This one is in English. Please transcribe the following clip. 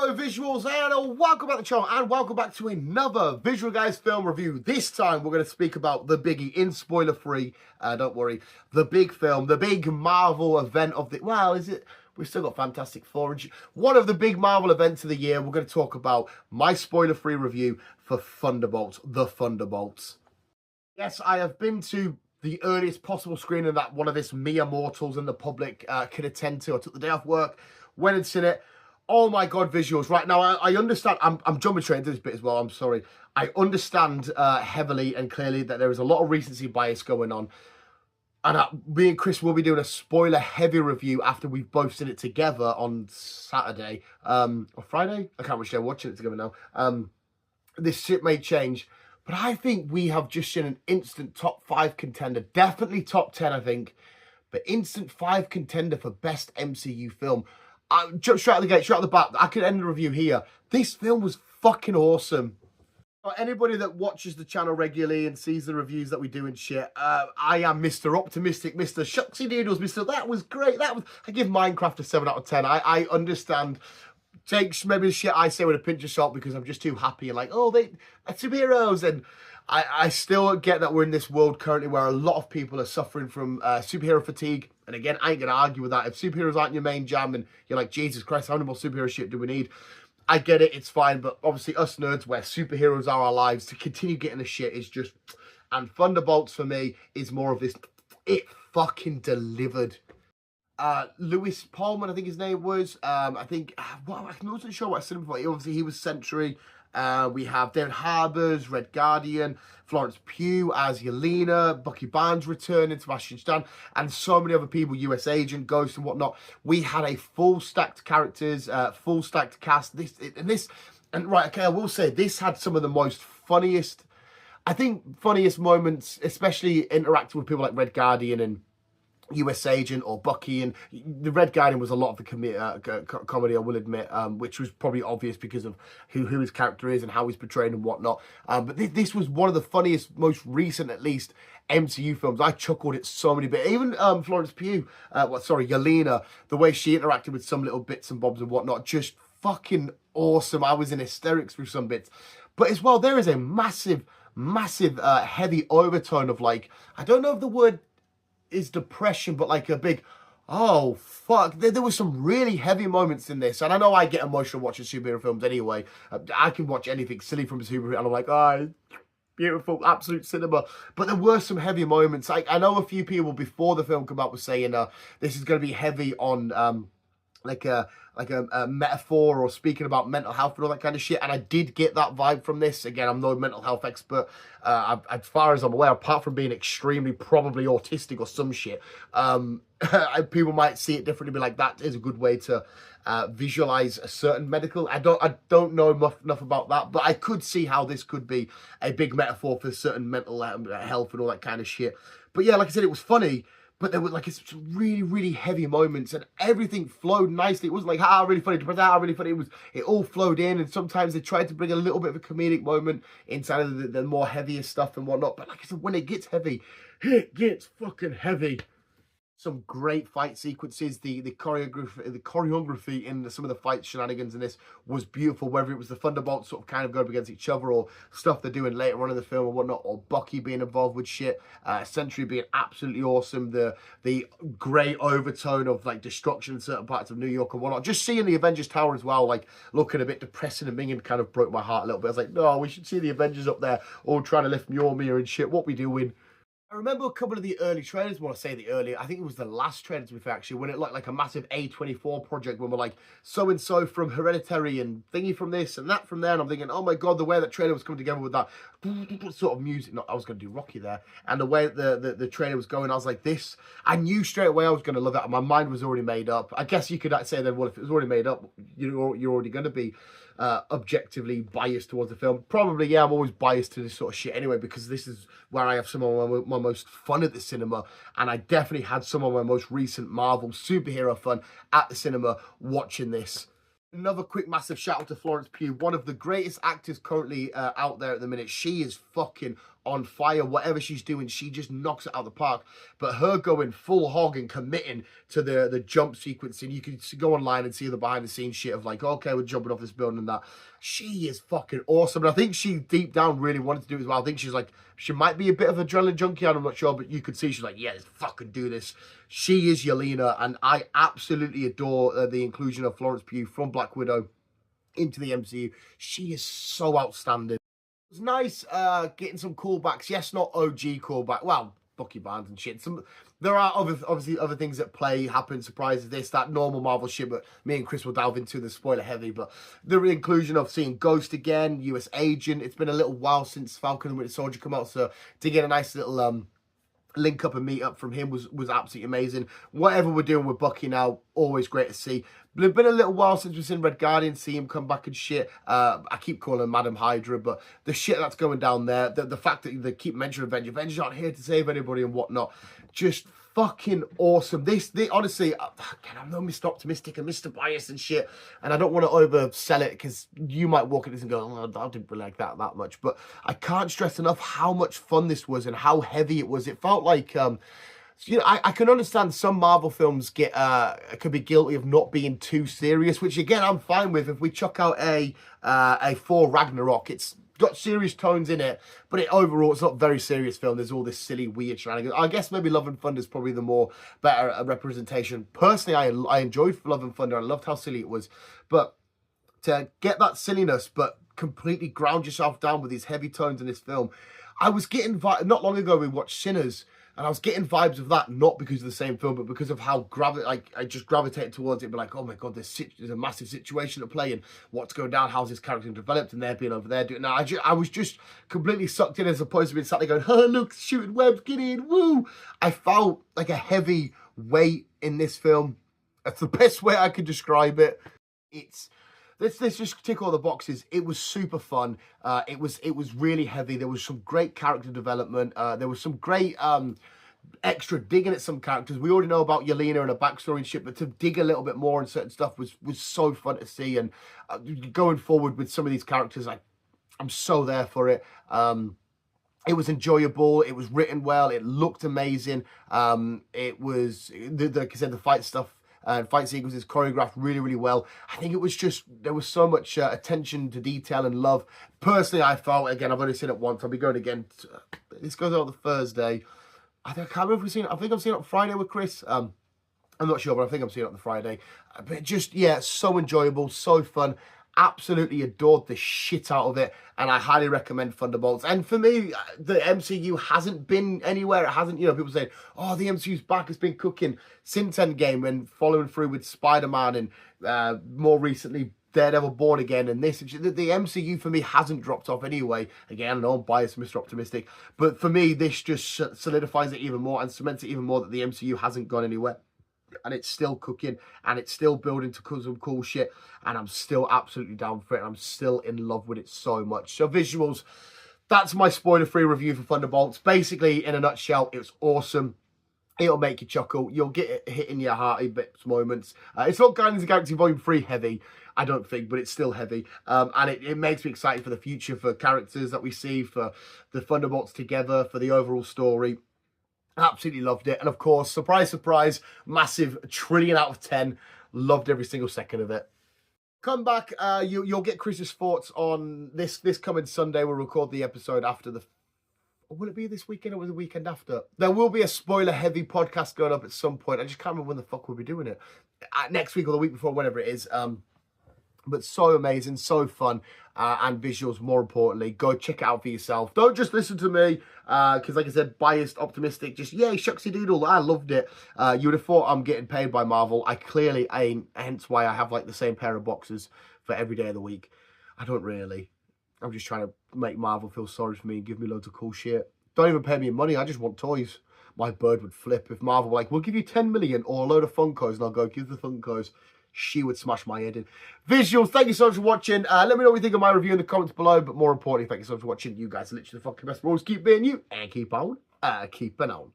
Hello visuals and welcome back to the channel and welcome back to another Visual Guys film review. This time we're going to speak about the biggie in spoiler free, don't worry, the big film, the big Marvel event of the, well is it, we've still got Fantastic Four, one of the big Marvel events of the year. We're going to talk about my spoiler free review for Thunderbolts, the Thunderbolts. Yes, I have been to the earliest possible screening that one of us mere mortals in the public could attend to. I took the day off work, went and seen it. Oh my God, visuals. Right now, I understand. I'm jumping straight into this bit as well. I'm sorry. I understand heavily and clearly that there is a lot of recency bias going on. And me and Chris will be doing a spoiler-heavy review after we've both seen it together on Saturday. Or Friday? I can't remember. We're watching it together now. This shit may change. But I think we have just seen an instant top 5 contender. Definitely top 10, I think. But instant 5 contender for best MCU film. Straight out of the gate, straight out of the bat, I could end the review here. This film was fucking awesome. For anybody that watches the channel regularly and sees the reviews that we do and shit, I am Mr. Optimistic, Mr. Shucksy Doodles, Mr. That was great. I give Minecraft a 7 out of 10. I understand. Takes maybe the shit I say with a pinch of salt because I'm just too happy and like, oh, they're superheroes. And I still get that we're in this world currently where a lot of people are suffering from superhero fatigue. And again, I ain't going to argue with that. If superheroes aren't your main jam and you're like, Jesus Christ, how many more superhero shit do we need? I get it, it's fine. But obviously us nerds where superheroes are our lives, to continue getting the shit is just... And Thunderbolts for me is more of this, it fucking delivered. Lewis Pullman, I think his name was. I think, well, I wasn't sure what I said him before. Obviously, he was Sentry. We have David Harbour's Red Guardian, Florence Pugh as Yelena, Bucky Barnes returning, Sebastian Stan, and so many other people, US Agent, Ghost and whatnot. We had a full stacked characters, full stacked cast. Right, okay, I will say this had some of the most funniest, I think, funniest moments, especially interacting with people like Red Guardian and US Agent or Bucky. And the Red Guardian was a lot of the comedy, I will admit, which was probably obvious because of who his character is and how he's portrayed and whatnot. But this was one of the funniest, most recent at least, MCU films. I chuckled at so many bits. Even Florence Pugh, Yelena, the way she interacted with some little bits and bobs and whatnot, just fucking awesome. I was in hysterics through some bits. But as well, there is a massive, heavy overtone of like, I don't know if the word is depression, but like a big, oh fuck, there were some really heavy moments in this. And I know I get emotional watching superhero films anyway. I can watch anything silly from a superhero and I'm like, oh, beautiful, absolute cinema. But there were some heavy moments. I know a few people before the film came out were saying this is going to be heavy on like a metaphor or speaking about mental health and all that kind of shit. And I did get that vibe from this. Again, I'm no mental health expert. As far as I'm aware, apart from being extremely probably autistic or some shit, people might see it differently, be like, that is a good way to visualize a certain medical. I don't know enough about that, but I could see how this could be a big metaphor for certain mental health and all that kind of shit. But yeah, like I said, it was funny. But there were like some really heavy moments and everything flowed nicely. It wasn't like, really funny, really funny. It all flowed in, and sometimes they tried to bring a little bit of a comedic moment inside of the more heavier stuff and whatnot. But like I said, when it gets heavy, it gets fucking heavy. Some great fight sequences. The choreography in some of the fight shenanigans in this was beautiful. Whether it was the Thunderbolts sort of kind of going up against each other, or stuff they're doing later on in the film or whatnot, or Bucky being involved with shit, Sentry being absolutely awesome. The grey overtone of like destruction in certain parts of New York and whatnot. Just seeing the Avengers Tower as well, like looking a bit depressing and minging, kind of broke my heart a little bit. I was like, no, we should see the Avengers up there all trying to lift Mjolnir and shit. What we doing? I remember a couple of the early trailers. When I say the early, I think it was the last trailer, to be fair, actually, when it looked like a massive A24 project, when we're like, so-and-so from Hereditary and thingy from this and that from there. And I'm thinking, oh my God, the way that trailer was coming together with that sort of music. I was going to do Rocky there. And the way the trailer was going, I was like, this, I knew straight away I was going to love it. My mind was already made up. I guess you could say then, well, if it was already made up, you're already going to be objectively biased towards the film. Probably, yeah, I'm always biased to this sort of shit anyway, because this is where I have some of my most fun at the cinema, and I definitely had some of my most recent Marvel superhero fun at the cinema watching this. Another quick massive shout out to Florence Pugh, one of the greatest actors currently out there at the minute. She is fucking on fire. Whatever she's doing, she just knocks it out of the park. But her going full hog and committing to the jump sequence, and you can go online and see the behind the scenes shit of like, okay, we're jumping off this building and that. She is fucking awesome. And I think she deep down really wanted to do it as well. I think she's like, she might be a bit of adrenaline junkie, I'm not sure, but you could see she's like, yeah, let's fucking do this. She is Yelena, and I absolutely adore the inclusion of Florence Pugh from Black Widow into the MCU. She is so outstanding. It was nice getting some callbacks. Yes, not OG callback. Well, Bucky Barnes and shit. There are obviously other things that happen, surprises, this, that, normal Marvel shit, but me and Chris will delve into the spoiler heavy. But the inclusion of seeing Ghost again, US Agent. It's been a little while since Falcon and Winter Soldier come out, so to get a nice little link up and meet up from him was absolutely amazing. Whatever we're doing with Bucky now, always great to see. But it's been a little while since we've seen Red Guardian, see him come back and shit. I keep calling him Madam Hydra, but the shit that's going down there, the fact that they keep mentioning Avengers aren't here to save anybody and whatnot, just fucking awesome. This honestly, I'm no Mr. Optimistic and Mr. Bias and shit, and I don't want to oversell it because you might walk at this and go, oh, I didn't really like that much, but I can't stress enough how much fun this was and how heavy it was. It felt like, you know, I can understand some Marvel films could be guilty of not being too serious, which again I'm fine with. If we chuck out a Thor Ragnarok, it's got serious tones in it, but overall it's not a very serious film. There's all this silly, weird shenanigans. I guess maybe Love and Thunder is probably the more better representation. Personally, I enjoyed Love and Thunder. I loved how silly it was, but to get that silliness, but completely ground yourself down with these heavy tones in this film, I was getting not long ago we watched Sinners. And I was getting vibes of that, not because of the same film, but because of how I just gravitated towards it. But like, oh my God, there's a massive situation at play, and what's going down, how's this character developed, and they're being over there doing that. I was just completely sucked in as opposed to being sat there going, oh, look, shooting webs, get in, woo. I felt like a heavy weight in this film. That's the best way I could describe it. Let's just tick all the boxes. It was super fun. It was really heavy. There was some great character development. There was some great extra digging at some characters. We already know about Yelena and her backstory and shit, but to dig a little bit more on certain stuff was so fun to see. And going forward with some of these characters, I'm so there for it. It was enjoyable. It was written well. It looked amazing. It was, like I said, the fight stuff and fight sequences choreographed really, really well. I think it was just, there was so much attention to detail and love. Personally, I felt, again, I've only seen it once. I'll be going again. This goes out on the Thursday. I can't remember if we've seen it. I think I've seen it on Friday with Chris. I'm not sure, but I think I'm seeing it on the Friday. But just, yeah, so enjoyable, so fun. Absolutely adored the shit out of it, and I highly recommend Thunderbolts. And for me, the MCU hasn't been anywhere. It hasn't, you know, people say, oh, the MCU's back. It's been cooking since Endgame and following through with Spider-Man and more recently Daredevil Born Again and this. The MCU for me hasn't dropped off anyway. Again, I know I'm biased, Mr. Optimistic, but for me, this just solidifies it even more and cements it even more that the MCU hasn't gone anywhere. And it's still cooking, and it's still building to some cool shit, and I'm still absolutely down for it, and I'm still in love with it so much. So visuals, that's my spoiler-free review for Thunderbolts. Basically, in a nutshell, it's awesome. It'll make you chuckle. You'll get it hitting your heart in bits moments. It's not Guardians of the Galaxy Volume 3 heavy, I don't think, but it's still heavy. And it makes me excited for the future, for characters that we see, for the Thunderbolts together, for the overall story. Absolutely loved it. And of course, surprise, surprise, massive trillion out of 10. Loved every single second of it. Come back. You'll get Chris's thoughts on this coming Sunday. We'll record the episode after the... Will it be this weekend or the weekend after? There will be a spoiler-heavy podcast going up at some point. I just can't remember when the fuck we'll be doing it. Next week or the week before, whatever it is. But so amazing, so fun, and visuals, more importantly. Go check it out for yourself. Don't just listen to me, because like I said, biased, optimistic, just, yay, shucksy doodle, I loved it. You would have thought I'm getting paid by Marvel. I clearly ain't, hence why I have, like, the same pair of boxes for every day of the week. I don't really. I'm just trying to make Marvel feel sorry for me and give me loads of cool shit. Don't even pay me money, I just want toys. My bird would flip if Marvel were like, we'll give you 10 million or a load of Funkos, and I'll go, give the Funkos. She would smash my head in. Visuals, thank you so much for watching. Let me know what you think of my review in the comments below. But more importantly, thank you so much for watching. You guys are literally the fucking best. Always keep being you and keep on keeping on.